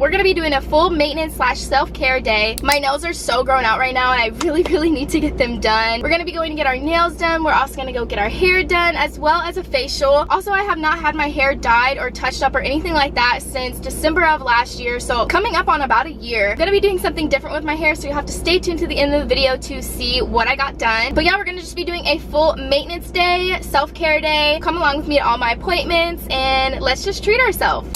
We're gonna be doing a full maintenance slash self-care day. My nails are so grown out right now and I really need to get them done. We're gonna be going to get our nails done. We're also gonna go get our hair done as well as a facial. Also, I have not had my hair dyed or touched up or anything like that since December of last year. So coming up on about a year. I'm gonna be doing something different with my hair, so you have to stay tuned to the end of the video to see what I got done. But yeah, we're gonna just be doing a full maintenance day, self-care day. Come along with me to all my appointments and let's just treat ourselves.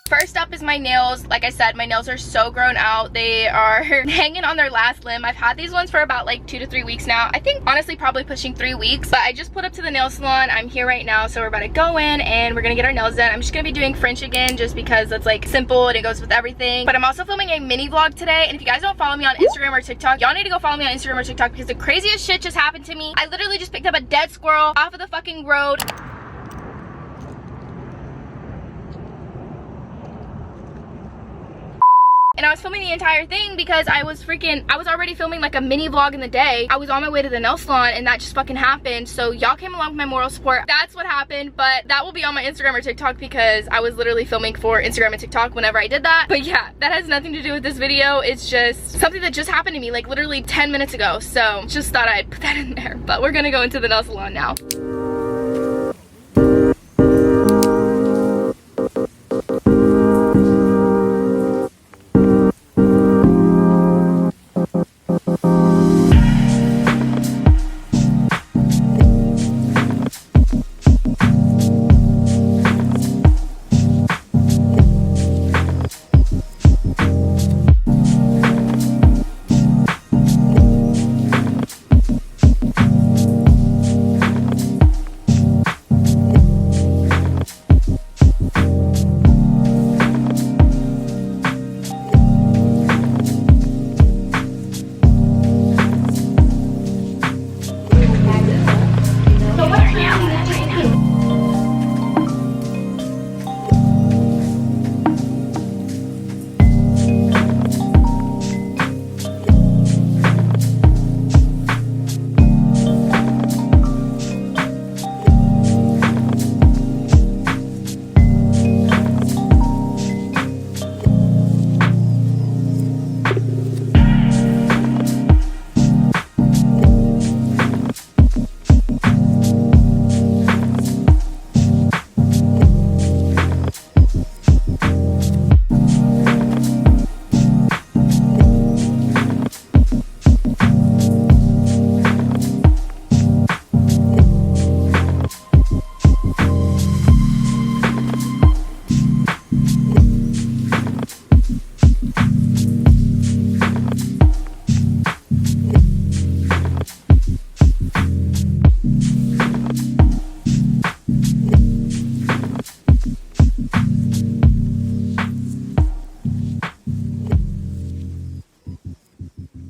First up is my nails. Like I said, my nails are so grown out. They are hanging on their last limb. I've had these ones for about like 2 to 3 weeks now. I think honestly probably pushing 3 weeks, but I just pulled up to the nail salon. I'm here right now, so we're about to go in and we're gonna get our nails done. I'm just gonna be doing French again just because it's like simple and it goes with everything. But I'm also filming a mini vlog today, and if you guys don't follow me on Instagram or TikTok, y'all need to go follow me on Instagram or TikTok because the craziest shit just happened to me. I literally just picked up a dead squirrel off of the fucking road. And I was filming the entire thing because I was already filming like a mini vlog in the day. I was on my way to the nail salon and that just fucking happened. So y'all came along with my moral support. That's what happened, but that will be on my Instagram or TikTok because I was literally filming for Instagram and TikTok whenever I did that. But yeah, that has nothing to do with this video. It's just something that just happened to me like literally 10 minutes ago. So just thought I'd put that in there. But we're gonna go into the nail salon now.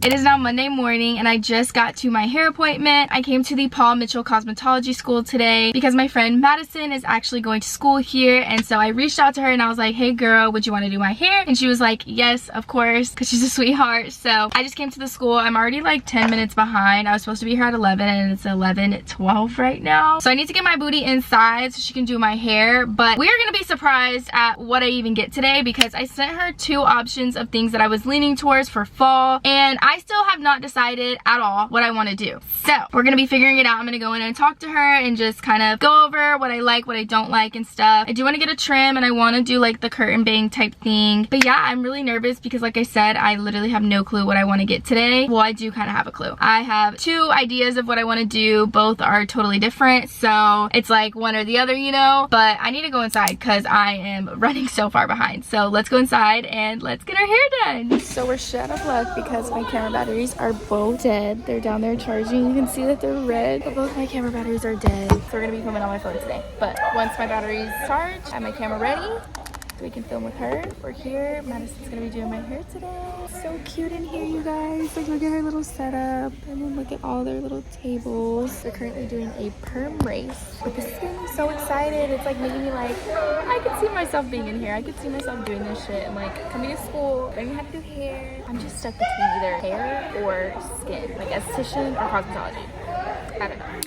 It is now Monday morning and I just got to my hair appointment. I came to the Paul Mitchell Cosmetology School today because my friend Madison is actually going to school here, and so I reached out to her and I was like, hey girl, would you want to do my hair? And she was like, yes, of course, because she's a sweetheart. So I just came to the school. I'm already like 10 minutes behind. I was supposed to be here at 11 and it's 11:12 right now. So I need to get my booty inside so she can do my hair, but we are going to be surprised at what I even get today because I sent her 2 options of things that I was leaning towards for fall, and I still have not decided at all what I want to do. So we're gonna be figuring it out. I'm gonna go in and talk to her and just kind of go over what I like, what I don't like and stuff. I do want to get a trim and I want to do like the curtain bang type thing. But yeah, I'm really nervous because like I said, I literally have no clue what I want to get today. Well, I do kind of have a clue. I have 2 ideas of what I want to do. Both are totally different. So it's like one or the other, you know, but I need to go inside because I am running so far behind. So let's go inside and let's get our hair done. So we're shit out of luck because my camera batteries are both dead. They're down there charging. You can see that they're red, but both my camera batteries are dead. So we're gonna be filming on my phone today. But once my batteries charge, I have my camera ready so we can film with her. We're here. Madison's gonna be doing my hair today. So cute in here, you guys. Like, look at her little setup, and then look at all their little tables. They're currently doing a perm race, but this is getting me so excited. It's like making me like, I could see myself being in here. I could see myself doing this shit and like coming to school, learning how to do hair. I'm just stuck between either hair or skin, like esthetician or cosmetology. I don't know.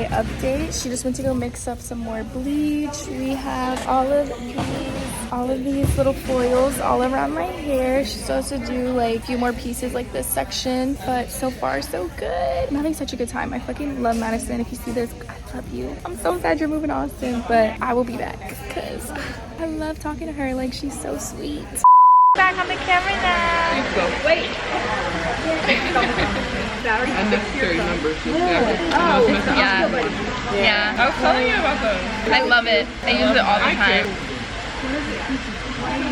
update. She just went to go mix up some more bleach. We have all of these little foils all around my hair. She's supposed to do like a few more pieces like this section, but so far so good. I'm having such a good time. I fucking love Madison. If you see this, I love you. I'm so sad you're moving to Austin, but I will be back because I love talking to her. Like, she's so sweet. Back on the camera now. Wait. Unnecessary numbers. Oh, yeah. I was telling you about those. I love it. I use it all the time.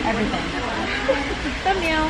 Everything. Thumbnail.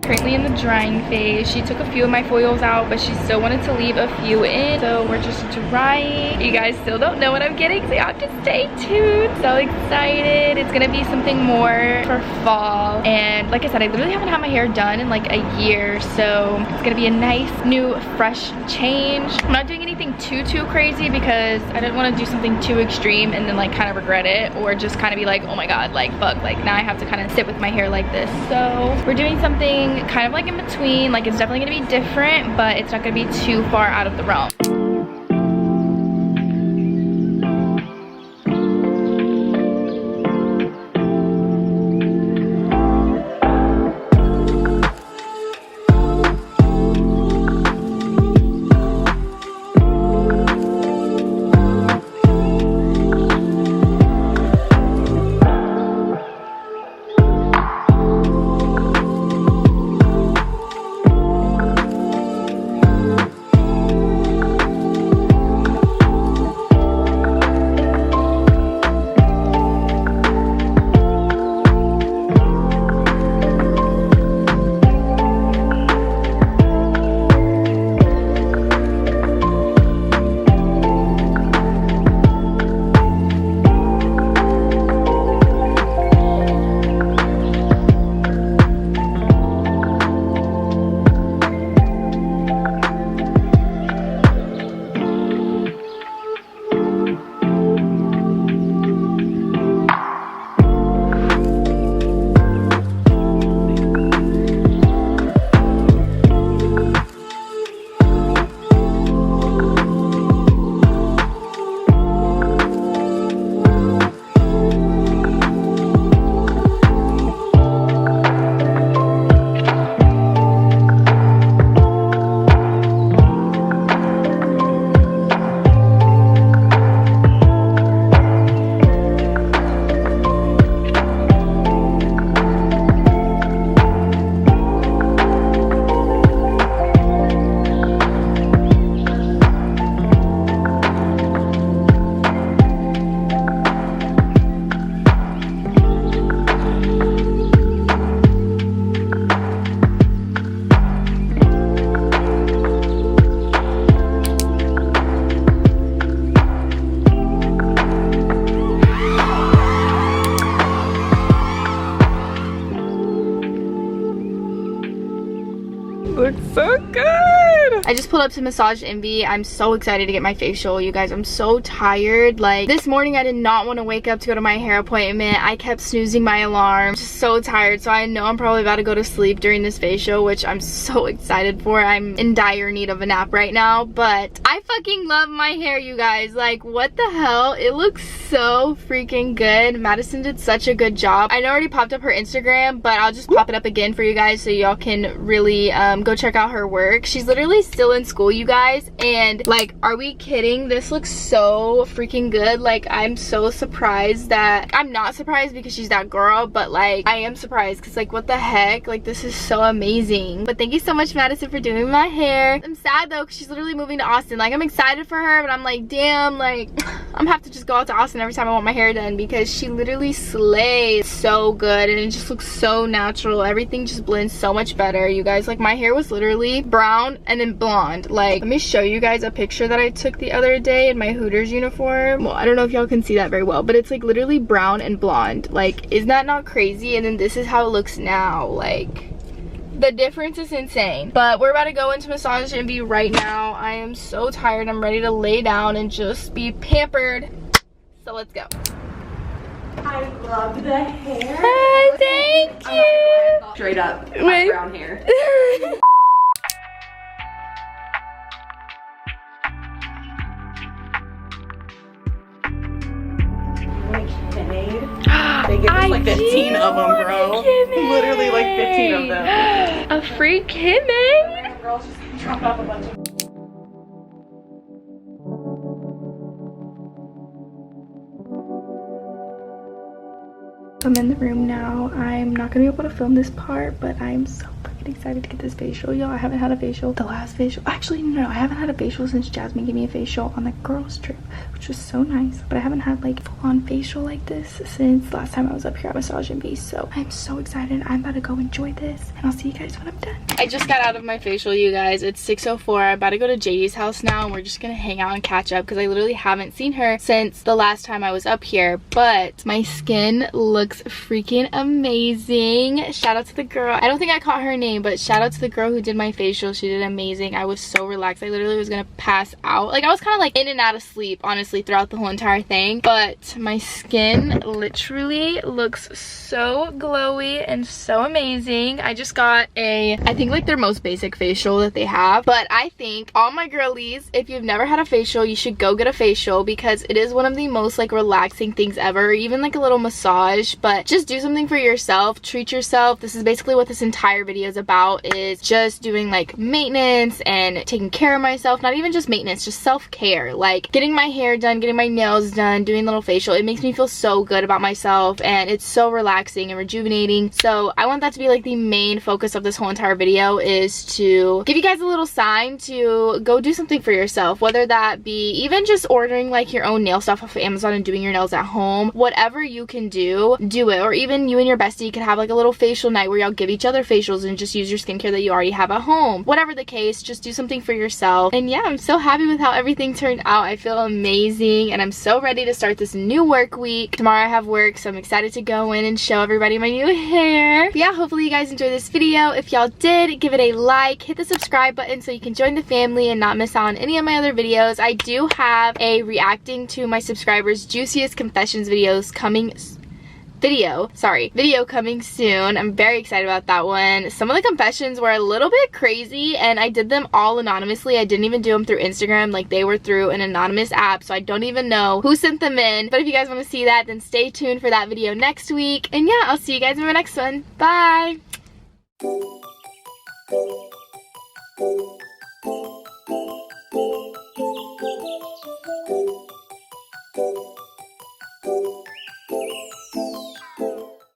Currently in the drying phase. She took a few of my foils out, but she still wanted to leave a few in, so we're just drying. You guys still don't know what I'm getting, so you have to stay tuned. So excited. It's gonna be something more for fall, and like I said, I literally haven't had my hair done in like a year, so it's gonna be a nice new fresh change. I'm not doing anything too crazy because I didn't want to do something too extreme and then like kind of regret it, or just kind of be like, oh my god, like fuck, like now I have to kind of sit with my hair like this. So we're doing something kind of like in between. Like, it's definitely gonna be different, but it's not gonna be too far out of the realm. Looks so good. I just pulled up to Massage Envy. I'm so excited to get my facial, you guys. I'm so tired. Like, this morning I did not want to wake up to go to my hair appointment. I kept snoozing my alarm. Just so tired. So I know I'm probably about to go to sleep during this facial, which I'm so excited for. I'm in dire need of a nap right now, but I fucking love my hair, you guys. Like, what the hell? It looks so freaking good. Madison did such a good job. I know I already popped up her Instagram, but I'll just pop it up again for you guys so y'all can really go check out her work. She's literally still in school, you guys, and like, are we kidding? This looks so freaking good. Like, I'm so surprised that I'm not surprised because she's that girl, but like I am surprised because like what the heck, like this is so amazing. But thank you so much, Madison, for doing my hair. I'm sad though because she's literally moving to Austin. Like, I'm excited for her, but I'm like, damn, like I'm have to just go out to Austin every time I want my hair done because she literally slays so good and it just looks so natural. Everything just blends so much better, you guys. Like, my hair was literally brown and then blonde. Like, let me show you guys a picture that I took the other day in my Hooters uniform. Well, I don't know if y'all can see that very well, but it's like literally brown and blonde. Like, isn't that not crazy? And then this is how it looks now. Like, the difference is insane. But we're about to go into massage and be right now. I am so tired. I'm ready to lay down and just be pampered. So let's go. I love the hair. Oh, thank you. Straight up, Wait. brown hair. They give us like 15 of them, bro. Literally like 15 of them. A free Kimmy. Girls just drop off a bunch of. I'm in the room now. I'm not gonna be able to film this part, but I'm so freaking excited to get this facial, y'all. I haven't had a facial. The last facial, actually no, I haven't had a facial since Jasmine gave me a facial on the girls trip, which was so nice. But I haven't had like full-on facial like this since last time I was up here at Massage and Beast. So I'm so excited. I'm about to go enjoy this, and I'll see you guys when I'm done. I just got out of my facial, you guys. It's 6:04. I'm about to go to JD's house now, and we're just gonna hang out and catch up because I literally haven't seen her since the last time I was up here. But my skin looks freaking amazing. Shout out to the girl. I don't think I caught her name, but shout out to the girl who did my facial. She did amazing. I was so relaxed. I literally was gonna pass out. Like, I was kind of like in and out of sleep, honestly, throughout the whole entire thing. But my skin literally looks so glowy and so amazing. I just got a, I think like their most basic facial that they have. But I think all my girlies, if you've never had a facial, you should go get a facial because it is one of the most like relaxing things ever. Even like a little massage, but just do something for yourself. Treat yourself. This is basically what this entire video is about, is just doing like maintenance and taking care of myself. Not even just maintenance, just self-care. Like getting my hair done, getting my nails done, doing a little facial. It makes me feel so good about myself and it's so relaxing and rejuvenating. So I want that to be like the main focus of this whole entire video, is to give you guys a little sign to go do something for yourself, whether that be even just ordering like your own nail stuff off of Amazon and doing your nails at home. Whatever you can do, do it. Or even you and your bestie could have like a little facial night where y'all give each other facials and just use your skincare that you already have at home. Whatever the case, just do something for yourself. And yeah, I'm so happy with how everything turned out. I feel amazing and I'm so ready to start this new work week. Tomorrow I have work, so I'm excited to go in and show everybody my new hair. But yeah, hopefully you guys enjoyed this video. If y'all did, give it a like, hit the subscribe button so you can join the family and not miss out on any of my other videos. I do have a reacting to my subscribers' juiciest confessions videos coming video coming soon. I'm very excited about that one. Some of the confessions were a little bit crazy and I did them all anonymously. I didn't even do them through Instagram. Like, they were through an anonymous app, so I don't even know who sent them in. But if you guys want to see that, then stay tuned for that video next week. And yeah, I'll see you guys in my next one. Bye!